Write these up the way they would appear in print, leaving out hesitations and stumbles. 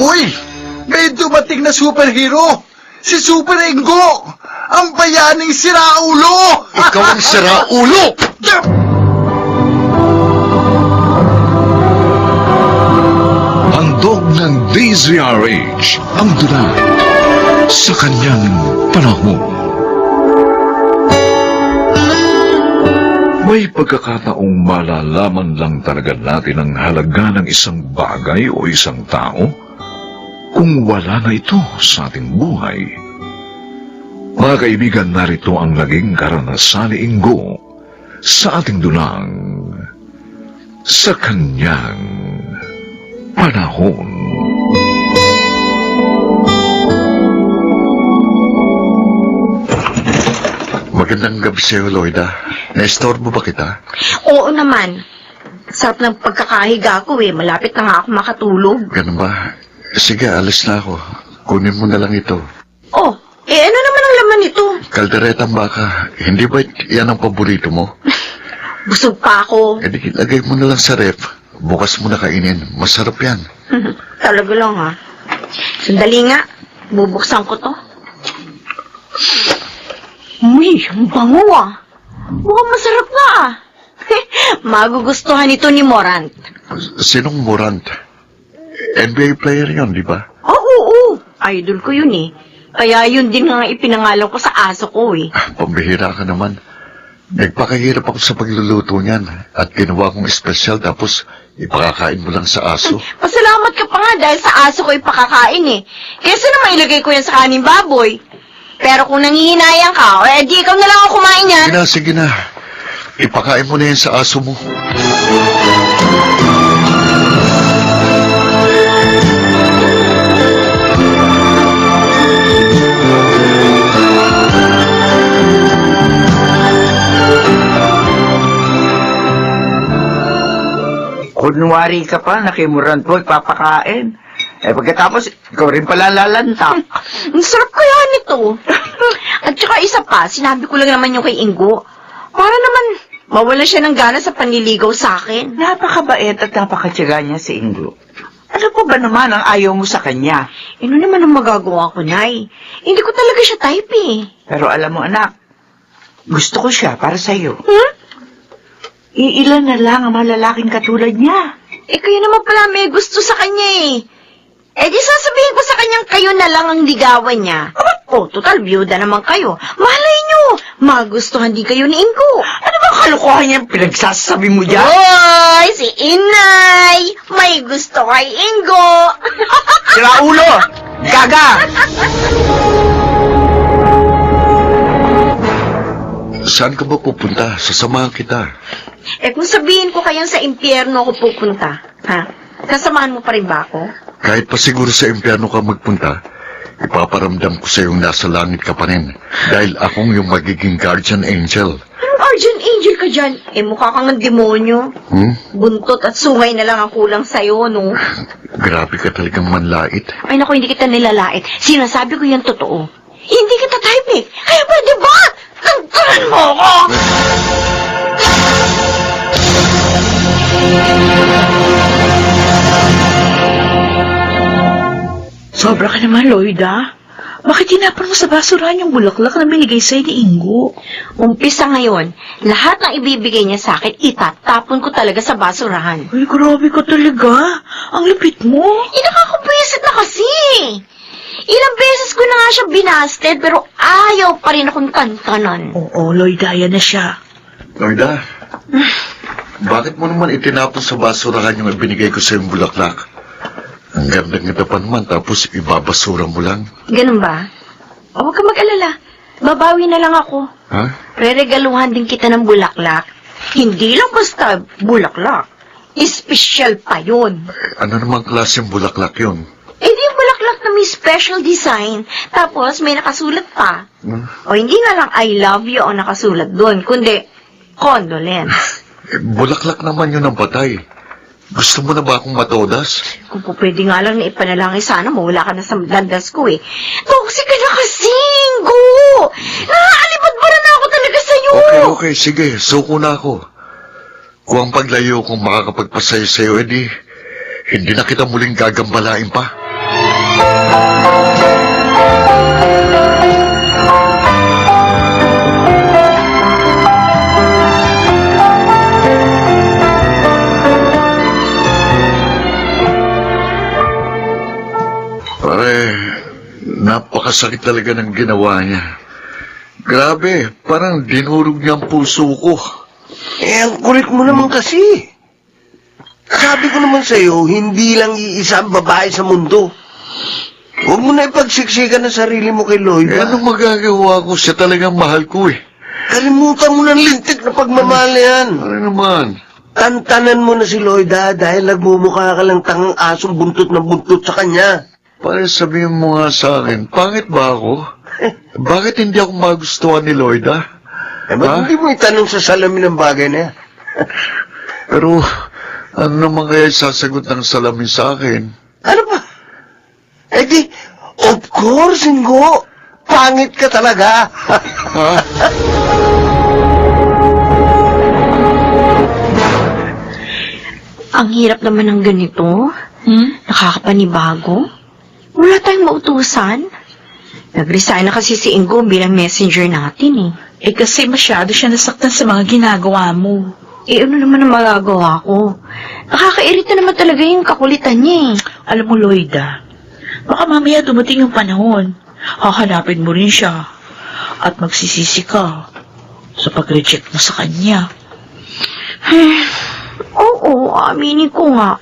Uy! May dumating na superhero! Si Super Ingo! Ang bayaning siraulo! Ikaw ang siraulo! Handog ng DZRH ang dula sa kanyang panahon. May pagkakataong malalaman lang talaga natin ang halaga ng isang bagay o isang tao kung wala na ito sa ating buhay. Mga kaibigan, narito ang naging karanasan ni Ingo sa ating dulang sa kanyang panahon. Magandang gabi sa'yo, Loida. Na-estorbo ba kita? Oo naman. Sarap ng pagkakahiga ko eh. Malapit na nga ako makatulog. Ganun ba? Sige, alis na ako. Kunin mo na lang ito. Oh, ano naman ang laman nito? Kalderetang baka. Hindi ba yan ang paborito mo? Busog pa ako. E di, lagay mo na lang sa ref. Bukas mo na kainin. Masarap yan. Talaga lang ha. Sandali nga. Bubuksan ko to. Uy, ang bango ah. Mukhang masarap nga ah. Magugustuhan ito ni Morant. Sinong Morant? NBA player yon, di ba? Oo. Idol ko yun eh. Kaya yun din nga ipinangalan ko sa aso ko eh. Pambihira ka naman. Nagpakahirap ako sa pagluluto niyan. At ginawa kong espesyal tapos ipakakain mo lang sa aso. Pasalamat ka pa nga dahil sa aso ko ipakakain eh. Kesa naman ilagay ko yan sa kaning baboy. Pero kung nangihinayang ka, di ikaw na lang ako kumain yan. Sige na. Ipakain mo na yan sa aso mo. Kunwari ka pa, nakimuran po, ipapakain. Pagkatapos, ikaw rin pala lalantak. Ang sarap kaya nito. At saka isa pa, sinabi ko lang naman yung kay Ingo. Para naman, mawala siya ng gana sa panliligaw sa akin. Napakabait at napakatyaga niya si Ingo. Ano pa ba naman ang ayaw mo sa kanya? Ano naman ang magagawa ko, Nay? Hindi ko talaga siya type eh. Pero alam mo anak, gusto ko siya para sa'yo. Iilan na lang ang mga lalaking katulad niya. Kayo naman pala may gusto sa kanya eh. Di sasabihin ko sa kanyang kayo na lang ang ligawan niya. Total, byuda naman kayo. Malay nyo, magustuhan din kayo ni Ingo. Ano ba kalukuhan niya pinagsasabi mo dyan? Hoy, si Inay! May gusto kay Ingo! Sira ulo! Gaga! Saan ka ba pupunta? Sasamahan kita. Kung sabihin ko kayang sa impyerno ako pupunta, ha? Kasamahan mo pa rin ba ako? Kahit pa siguro sa impyerno ka magpunta, ipaparamdam ko sa iyong nasa langit ka pa rin. Dahil akong yung magiging guardian angel. Anong guardian angel ka dyan? Mukha kang ng demonyo. Buntot at sungay na lang ang kulang sa'yo, no? Grabe ka talagang manlait. Ay naku, hindi kita nilalait. Sinasabi ko yan totoo. Hindi kita type eh. Kaya pwede ba? Tangkalan mo ako! Sobra ka naman, Loida. Bakit tinapon mo sa basurahan yung bulaklak na binigay sa'yo ni Ingo? Umpisa ngayon, lahat ng ibibigay niya sa akin, itatapon ko talaga sa basurahan. Ay, grabe ka talaga. Ang lupit mo. Nakakapwisit na kasi. Ilang beses ko na nga siya binasted, pero ayaw pa rin akong tantanan. Oo, Loida, yan na siya. Loida, bakit mo naman itinapon sa basurahan yung ibinigay ko sa iyong bulaklak? Ang ganda-ganda pa naman, tapos ibabasura mo lang. Ganun ba? Huwag ka mag-alala. Babawi na lang ako. Ha? Reregaluhan din kita ng bulaklak. Hindi lang basta bulaklak. Espesyal pa yun. Ano namang klaseng bulaklak yun? Di yung bulaklak na may special design. Tapos may nakasulat pa. O hindi nga lang I love you ang nakasulat doon, kundi condolence. Bulaklak naman yun ang patay. Gusto mo na ba akong matodas? Kung po pwede nga lang na ipanalangin, sana mawala ka na sa landas ko eh. Toxic ka na kasi, Ingo! Nakaalibad-bara na ako talaga sa'yo! Okay, sige, suko na ako. Kung ang paglayo kong makakapagpasaya sa'yo, edi, hindi na kita muling gagambalain pa. Pare, napakasakit talaga ng ginawa niya. Grabe, parang dinurog niya ang puso ko. Ang kulit mo naman kasi. Sabi ko naman sa'yo, hindi lang iisa ang babae sa mundo. Huwag mo na ipagsiksikan ang sarili mo kay Lloyd. Anong magagawa ko? Siya talagang mahal ko eh. Kalimutan mo ng lintik na pagmamahal na yan. Ano naman? Tantanan mo na si Lloyd dahil nagmumukha ka lang tangang asong buntot na buntot sa kanya. Pare, sabihin mo nga sa akin, pangit ba ako? Bakit hindi ako magustuhan ni Lloyd, ha? Ba't hindi mo itanong sa salamin ng bagay na yan? Pero, ano naman kaya sasagot ng salamin sa akin? Ano ba? Eh di, of course, Ingo. Pangit ka talaga. Ha? Ang hirap naman ng ganito. Nakakapanibago. Wala tayong mautusan. Nag-resign na kasi si Ingo bilang messenger natin eh. Kasi masyado siya nasaktan sa mga ginagawa mo. Ano naman ang magagawa ko? Nakakairita naman talaga yung kakulitan niya eh. Alam mo, Lloyda, baka mamaya dumating yung panahon. Hahanapin mo rin siya. At magsisisi ka sa pag-reject mo sa kanya. Oo, aminin ko nga.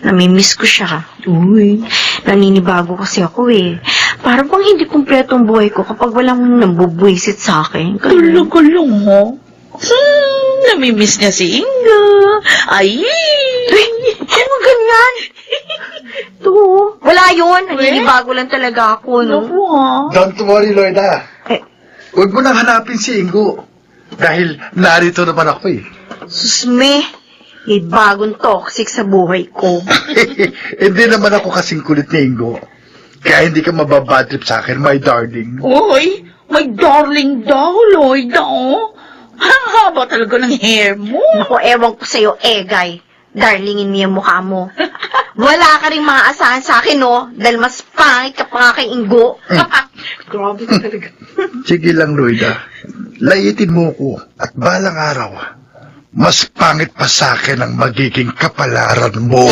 Namimiss ko siya. Uy, Naninibago kasi ako eh. Para bang hindi kumpleto ang buhay ko kapag walang nambubwisit sa akin. tulog-kulong mo. Namimiss niya si Inga. Ay! Ano ganyan? Ito, wala yun. Naninibago lang talaga ako, no? Naku ha. Don't worry, Lloyda. Eh. Huwag mo nang hanapin si Ingo. Dahil narito naman ako eh. Susme, may bagong toxic sa buhay ko. Hindi naman ako kasing kulit ni Ingo. Kaya hindi ka mababadrip sa akin, my darling. Uy, my darling daw, Lloyda, oh. Ang haba talaga ng hair mo. Naku, ewan ko sa'yo, Egay. Darlingin mo yung mukha mo. Wala ka rin maaasahan sa akin, no? Dahil mas pangit ka pa nga kay Ingo. Grabe ka talaga. Sige lang, Lloyda. Laitin mo ko at balang araw, mas pangit pa sa akin ang magiging kapalaran mo.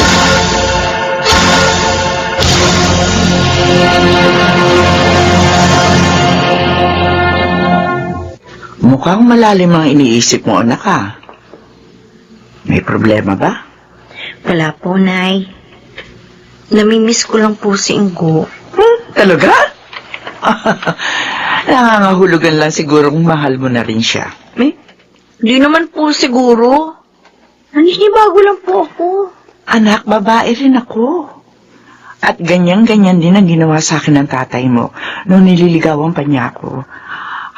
Mukhang malalim ang iniisip mo, anak ha. May problema ba? Wala po, Nay. Namimiss ko lang po si Ingo. Talaga? Nangangahulugan lang sigurong mahal mo na rin siya. Di naman po siguro. Naninibago lang po ako. Anak, babae rin ako. At ganyan-ganyan din ang ginawa sa akin ng tatay mo nung nililigawan pa niya ako.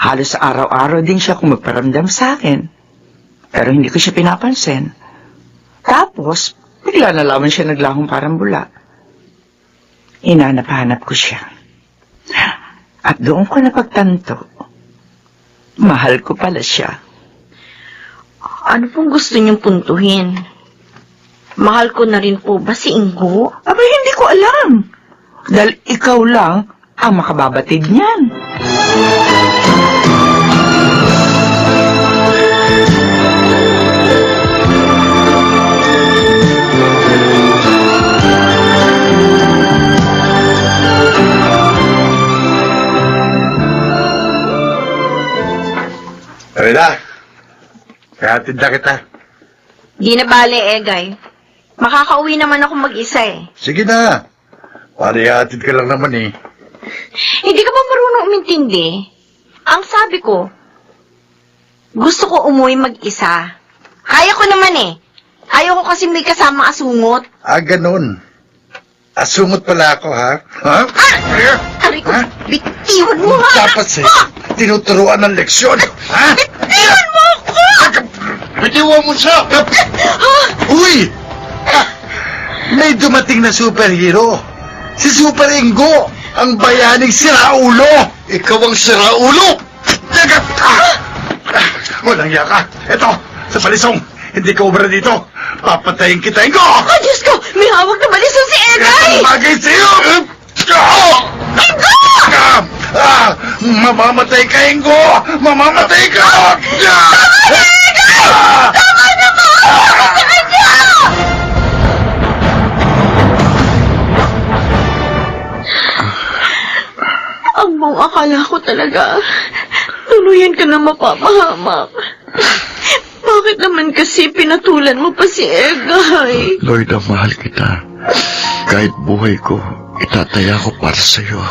Halos araw-araw din siya kung magparamdam sa akin. Pero hindi ko siya pinapansin. Tapos, bigla na lamang siya naglahong parang bula. Hinanap-hanap ko siya. At doon ko napagtanto, mahal ko pala siya. Ano pong gusto niyong puntuhin? Mahal ko na rin po ba si Ingo? Aba, hindi ko alam. Dahil ikaw lang ang makababatid niyan. Lloyda, hatid na kita. Di na bale, Egay. Makakauwi naman ako mag-isa eh. Sige na. Hatid ka lang naman eh. Hindi ka ba marunong umintindi? Ang sabi ko, gusto ko umuwi mag-isa. Kaya ko naman eh. Ayaw ko kasi may kasama asungot. Ganun. Asungot pala ako, ha? Ha? Aray ko, bitiwan mo nga! Dapat tinuturuan ng leksyon. Ha? Bitiwan mo ako! Bitiwan mo siya! Uy! May dumating na superhero. Si Super Ingo, ang bayaning siraulo. Ikaw ang siraulo! Walang yaka. Eto, sa balisong. Hindi ka ubra dito. Papatayin kita, Ingo! Oh, Diyos ko! May hawak na balisong si Egay! Bagay sa'yo! Mamamatay ka, Ingo! Mamamatay ka! Ang buong akala ko talaga, tuluyan ka na mapapahamak. Bakit naman kasi pinatulan mo pa si Egay? Lloyda, mahal kita. Kahit buhay ko, itataya ko para sa'yo.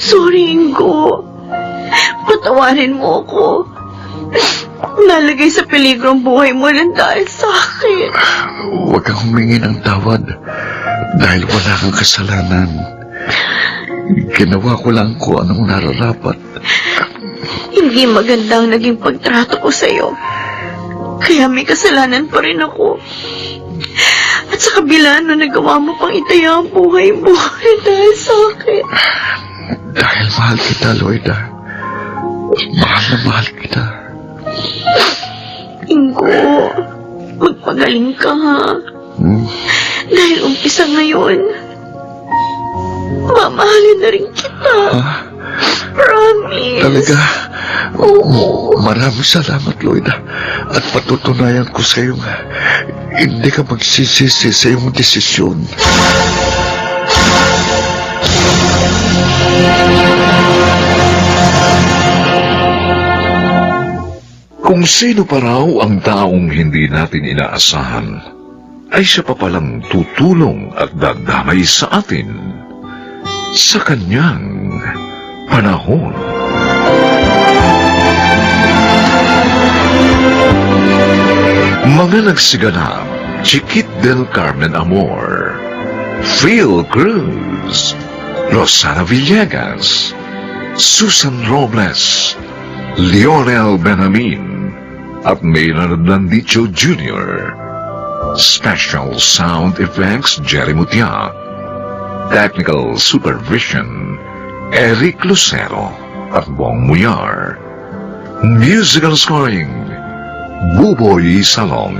Sorry, Ingo. Patawarin mo ako. Nalagay sa peligro ang buhay mo lang dahil sa akin. Huwag kang humingi ng tawad dahil wala kang kasalanan. Ginawa ko lang kung anong nararapat. Hindi maganda ang naging pagtrato ko sa'yo. Kaya may kasalanan pa rin ako. At sa kabila na nagawa mo pang itaya ang buhay mo dahil sa akin. Dahil mahal kita, Lloyda. Mahal na mahal kita. Ingo, magpagaling ka ha. Dahil umpisa ngayon, mamahalin na rin kita. Promise. Talaga? Oo. Maraming salamat, Lloyda. At patutunayan ko sa iyo nga, hindi ka magsisisi sa iyong desisyon. Kung sino pa raw ang taong hindi natin inaasahan, ay siya pa palang tutulong at dadamay sa atin sa kanyang panahon. Mga nagsiganap, Chiquit del Carmen Amor, Phil Cruz, Rosana Villegas, Susan Robles, Lionel Benamin, at Maynard Landicho Jr. Special Sound Effects Jerry Mutia. Technical Supervision Eric Lucero at Bong Muyar. Musical Scoring Buboy Salong.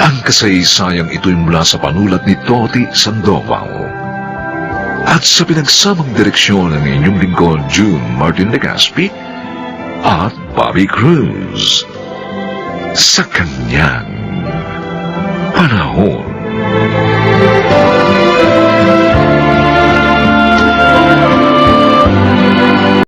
Ang kasaysayang ito'y mula sa panulat ni Toti Sandoval at sa pinagsamang direksyon ng inyong lingkod June Martin Legaspi at Bobby Cruz sa kanyang panahon.